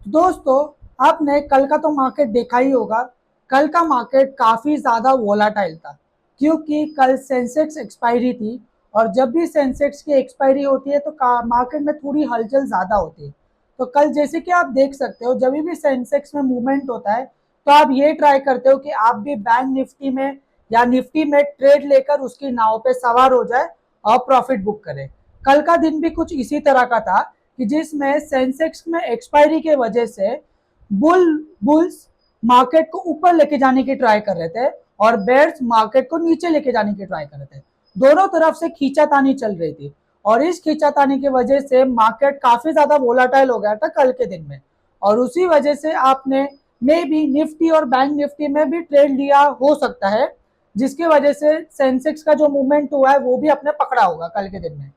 दोस्तों, आपने कल का तो मार्केट देखा ही होगा। कल का मार्केट काफ़ी ज़्यादा वोलाटाइल था, क्योंकि कल सेंसेक्स एक्सपायरी थी। और जब भी सेंसेक्स की एक्सपायरी होती है तो मार्केट में थोड़ी हलचल ज़्यादा होती है। तो कल जैसे कि आप देख सकते हो, जब भी सेंसेक्स में मूवमेंट होता है तो आप ये ट्राई करते हो कि आप भी बैंक निफ्टी में या निफ्टी में ट्रेड लेकर उसकी नाव पे सवार हो जाए और प्रॉफिट बुक करें। कल का दिन भी कुछ इसी तरह का था कि जिसमें सेंसेक्स में एक्सपायरी के वजह से बुल्स मार्केट को ऊपर लेके जाने की ट्राई कर रहे थे और बेयर्स मार्केट को नीचे लेके जाने की ट्राई कर रहे थे। दोनों तरफ से खींचातानी चल रही थी और इस खींचातानी की वजह से मार्केट काफी ज्यादा वोलाटाइल हो गया था कल के दिन में। और उसी वजह से आपने मे बी निफ्टी और बैंक निफ्टी में भी ट्रेड लिया हो सकता है, जिसकी वजह से सेंसेक्स का जो मूवमेंट हुआ है वो भी अपने पकड़ा होगा कल के दिन में।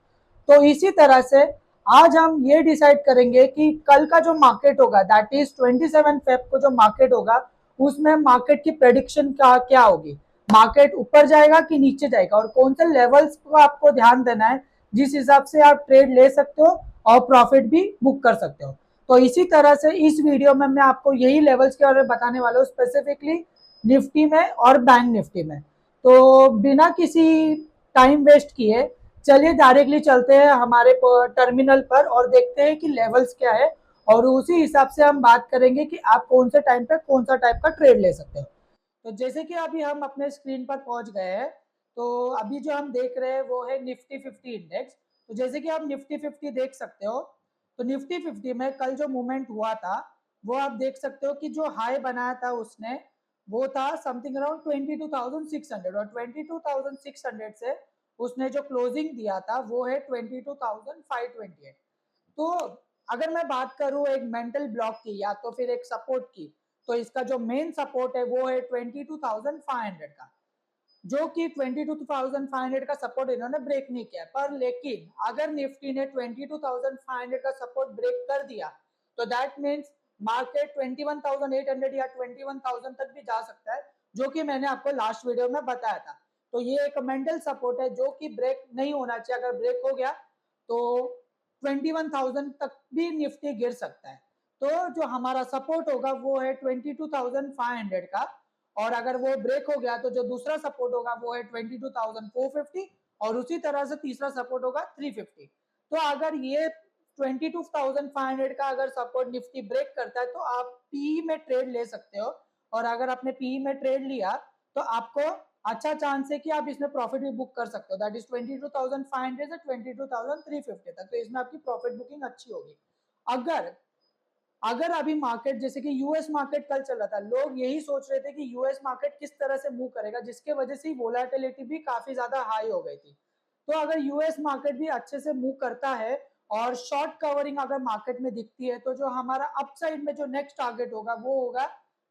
तो इसी तरह से आज हम ये डिसाइड करेंगे कि कल का जो मार्केट होगा, दैट इज 27 फेब को जो मार्केट होगा, उसमें मार्केट की प्रेडिक्शन का क्या होगी। मार्केट ऊपर जाएगा कि नीचे जाएगा और कौन से लेवल्स को आपको ध्यान देना है, जिस हिसाब से आप ट्रेड ले सकते हो और प्रॉफिट भी बुक कर सकते हो। तो इसी तरह से इस वीडियो में मैं आपको यही लेवल्स के बारे में बताने वाला हूँ, स्पेसिफिकली निफ्टी में और बैंक निफ्टी में। तो बिना किसी टाइम वेस्ट किए चलिए डायरेक्टली चलते हैं हमारे टर्मिनल पर और देखते हैं कि लेवल्स क्या है। और उसी हिसाब से हम बात करेंगे कि आप कौन से टाइम पे कौन सा टाइप का ट्रेड ले सकते हो। तो जैसे कि अभी हम अपने स्क्रीन पर पहुंच गए हैं, तो अभी जो हम देख रहे हैं वो है निफ्टी 50 इंडेक्स। तो जैसे कि आप निफ्टी 50 देख सकते हो, तो निफ्टी 50 में कल जो मूवमेंट हुआ था वो आप देख सकते हो कि जो हाई बनाया था उसने, वो था समथिंग अराउंड 22,600 और 22,600 से उसने जो क्लोजिंग दिया था वो है 22,528। तो अगर मैं बात करूं एक मेंटल ब्लॉक की या तो फिर एक सपोर्ट की, तो इसका जो मेन सपोर्ट है वो है 22,500 का, जो कि 22,500 का सपोर्ट इन्होंने ब्रेक नहीं किया। पर लेकिन अगर निफ्टी ने 22,500 का सपोर्ट ब्रेक कर दिया तो दैट मीन्स मार्केट 21,800 या 21,000 तक भी जा सकता है, जो कि मैंने आपको लास्ट वीडियो में बताया था। तो ये एक मेंटल सपोर्ट है जो कि ब्रेक नहीं होना चाहिए। अगर ब्रेक हो गया तो 21,000 तक भी निफ्टी गिर सकता है। तो जो हमारा सपोर्ट होगा वो है 22,500 का, और अगर वो ब्रेक हो गया तो जो दूसरा सपोर्ट होगा वो है 22,450, और उसी तरह से तीसरा सपोर्ट होगा 350। तो अगर ये 22,500 का अगर सपोर्ट निफ्टी ब्रेक करता है तो आप पीई में ट्रेड ले सकते हो। और अगर आपने पीई में ट्रेड लिया तो आपको अच्छा चांस है कि आप इसमें प्रॉफिट भी बुक कर सकते हो, दैट इज 22,500 से 22,350 तक। तो इसमें आपकी प्रॉफिट बुकिंग अच्छी होगी। अगर अगर अभी मार्केट जैसे कि यूएस मार्केट कल चल रहा था, लोग यही सोच रहे थे कि यूएस मार्केट किस तरह से मूव करेगा, जिसके वजह से वोलेटिलिटी भी काफी ज्यादा हाई हो गई थी। तो अगर यूएस मार्केट भी अच्छे से मूव करता है और शॉर्ट कवरिंग अगर मार्केट में दिखती है, तो जो हमारा अपसाइड में जो नेक्स्ट टारगेट होगा वो होगा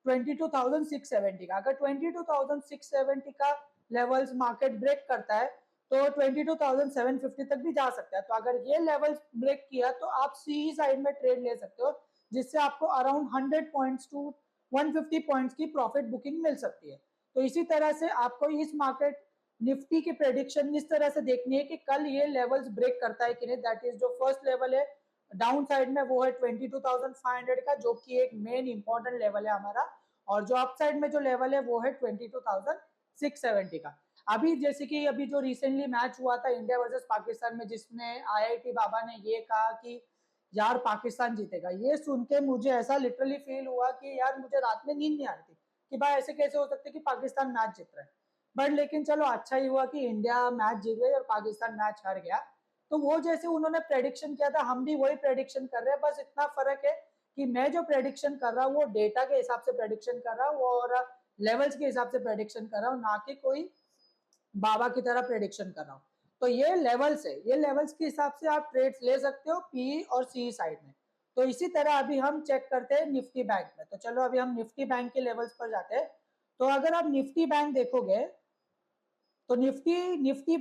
22,670 का। अगर 22,670 का लेवल्स मार्केट ब्रेक करता है तो 22,750 तक भी जा सकता है। तो अगर ये लेवल्स ब्रेक किया तो आप सी साइड में ट्रेड ले सकते हो, जिससे आपको अराउंड 100 पॉइंट्स टू 150 पॉइंट्स की प्रॉफिट बुकिंग मिल सकती है। तो इसी तरह से आपको इस मार्केट निफ्टी की प्रेडिक्शन इस तरह से देखनी है कि कल ये लेवल्स ब्रेक करता है कि नहीं। दैट इज जो फर्स्ट लेवल है डाउन साइड में वो है 22,500 का, जो कि एक मेन इंपॉर्टेंट लेवल है हमारा। और जो अप साइड में जो लेवल है वो है 22,670 का। अभी जैसे कि अभी जो रिसेंटली मैच हुआ था इंडिया वर्सेस पाकिस्तान में, जिसमें आईआईटी बाबा ने ये कहा कि यार पाकिस्तान जीतेगा, ये सुन के मुझे ऐसा लिटरली फील हुआ कि यार मुझे रात में नींद नहीं आ रही थी कि भाई ऐसे कैसे हो सकता है कि पाकिस्तान मैच जीत रहा है। बट लेकिन चलो अच्छा ही हुआ कि इंडिया मैच जीत गई और पाकिस्तान मैच हार गया। तो वो जैसे उन्होंने प्रेडिक्शन किया था हम भी वही प्रेडिक्शन कर रहे हैं, बस इतना फर्क है कि मैं जो प्रेडिक्शन कर रहा हूँ वो डेटा के हिसाब से प्रेडिक्शन कर रहा हूँ और लेवल्स के हिसाब से प्रेडिक्शन कर रहा हूँ, ना कि कोई बाबा की तरह प्रेडिक्शन कर रहा हूँ। तो ये लेवल्स है, ये लेवल्स के हिसाब से आप ट्रेड्स ले सकते हो पी और सी साइड में। तो इसी तरह अभी हम चेक करते हैं निफ्टी बैंक में। तो चलो अभी हम निफ्टी बैंक के लेवल्स पर जाते हैं। तो अगर आप निफ्टी बैंक देखोगे तो निफ्टी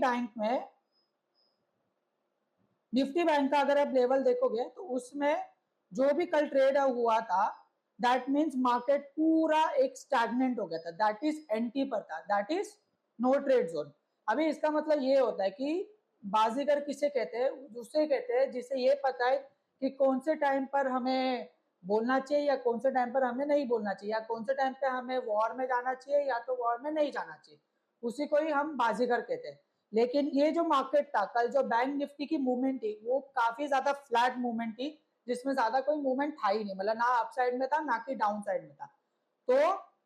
बैंक का अगर आप लेवल देखोगे तो उसमें जो भी कल ट्रेड हुआ था, दैट मीन्स मार्केट पूरा एक स्टैग्नेंट हो गया था, दैट इज एंटी पर था, that is no trade zone. अभी इसका मतलब ये होता है कि बाजीगर किसे कहते हैं, उसे कहते हैं जिसे ये पता है कि कौन से टाइम पर हमें बोलना चाहिए या कौन से टाइम पर हमें नहीं बोलना चाहिए, या कौन से टाइम पे हमें वॉर में जाना चाहिए या तो वॉर में नहीं जाना चाहिए, उसी को ही हम बाजीगर कहते हैं। लेकिन ये जो मार्केट था कल, जो बैंक निफ्टी की मूवमेंट थी वो काफी ज्यादा फ्लैट मूवमेंट थी, जिसमें ज्यादा कोई मूवमेंट था ही नहीं, मतलब ना अप साइड में था ना कि डाउन साइड में था। तो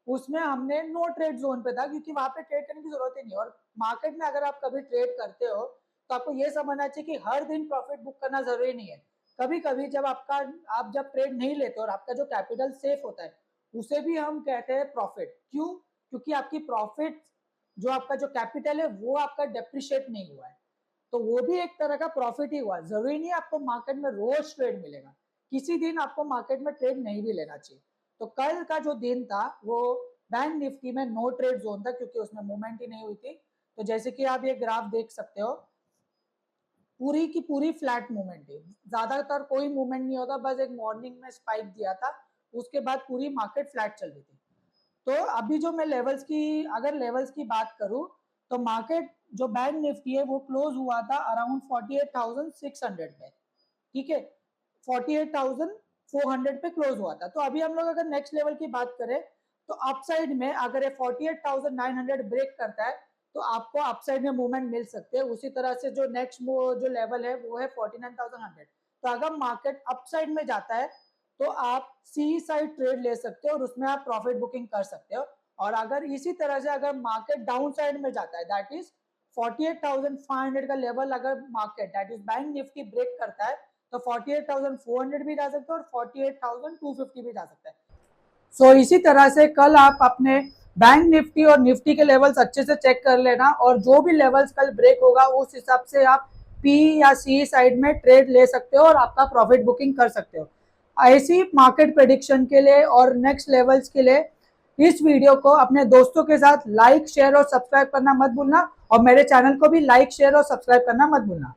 उसमें हमने नो ट्रेड जोन पे था, क्योंकि वहां पे ट्रेड करने की जरूरत ही नहीं। और मार्केट में अगर आप कभी ट्रेड करते हो तो आपको ये समझना चाहिए कि हर दिन प्रॉफिट बुक करना जरूरी नहीं है। कभी कभी जब आप जब ट्रेड नहीं लेते और आपका जो कैपिटल सेफ होता है उसे भी हम कहते हैं प्रॉफिट। क्यों? क्योंकि आपकी प्रॉफिट, जो आपका जो कैपिटल है वो आपका डेप्रिशिएट नहीं हुआ है, तो वो भी एक तरह का प्रॉफिट ही हुआ। जरूरी नहीं आपको मार्केट में रोज ट्रेड मिलेगा, किसी दिन आपको मार्केट में ट्रेड नहीं भी लेना चाहिए। तो कल का जो दिन था वो बैंक निफ्टी में नो ट्रेड जोन था, क्योंकि उसमें मूवमेंट ही नहीं हुई थी। तो जैसे कि आप ये ग्राफ देख सकते हो, पूरी की पूरी फ्लैट मूवमेंट है, ज्यादातर कोई मूवमेंट नहीं होता, बस एक मॉर्निंग में स्पाइक दिया था, उसके बाद पूरी मार्केट फ्लैट चल रही थी। तो अभी जो मैं लेवल्स की, अगर लेवल्स की बात करूं, तो मार्केट जो बैंक निफ्टी है वो क्लोज हुआ था अराउंड 48,600 पे, ठीक है, 48,400 पे क्लोज हुआ था। तो अभी हम लोग अगर नेक्स्ट लेवल की बात करें तो अपसाइड में अगर ये 48,900 ब्रेक करता है तो आपको अपसाइड में मूवमेंट मिल सकते हैं। उसी तरह से जो नेक्स्ट जो लेवल है वो है 49,100। तो अगर मार्केट अपसाइड में जाता है तो आप सी साइड ट्रेड ले सकते हो और उसमें आप प्रॉफिट बुकिंग कर सकते हो। और अगर इसी तरह से अगर मार्केट डाउन साइड में जाता है, दैट इज 48,500 का लेवल अगर market that is bank Nifty break करता है तो 48,400 भी जा सकते हैं और 48,250 भी जा सकता है। सो इसी तरह से कल आप अपने बैंक निफ्टी और निफ्टी के लेवल्स अच्छे से चेक कर लेना, और जो भी लेवल्स कल ब्रेक होगा उस हिसाब से आप पी या सी साइड में ट्रेड ले सकते हो और आपका प्रॉफिट बुकिंग कर सकते हो। ऐसी मार्केट प्रेडिक्शन के लिए और नेक्स्ट लेवल्स के लिए इस वीडियो को अपने दोस्तों के साथ लाइक शेयर और सब्सक्राइब करना मत भूलना, और मेरे चैनल को भी लाइक शेयर और सब्सक्राइब करना मत भूलना।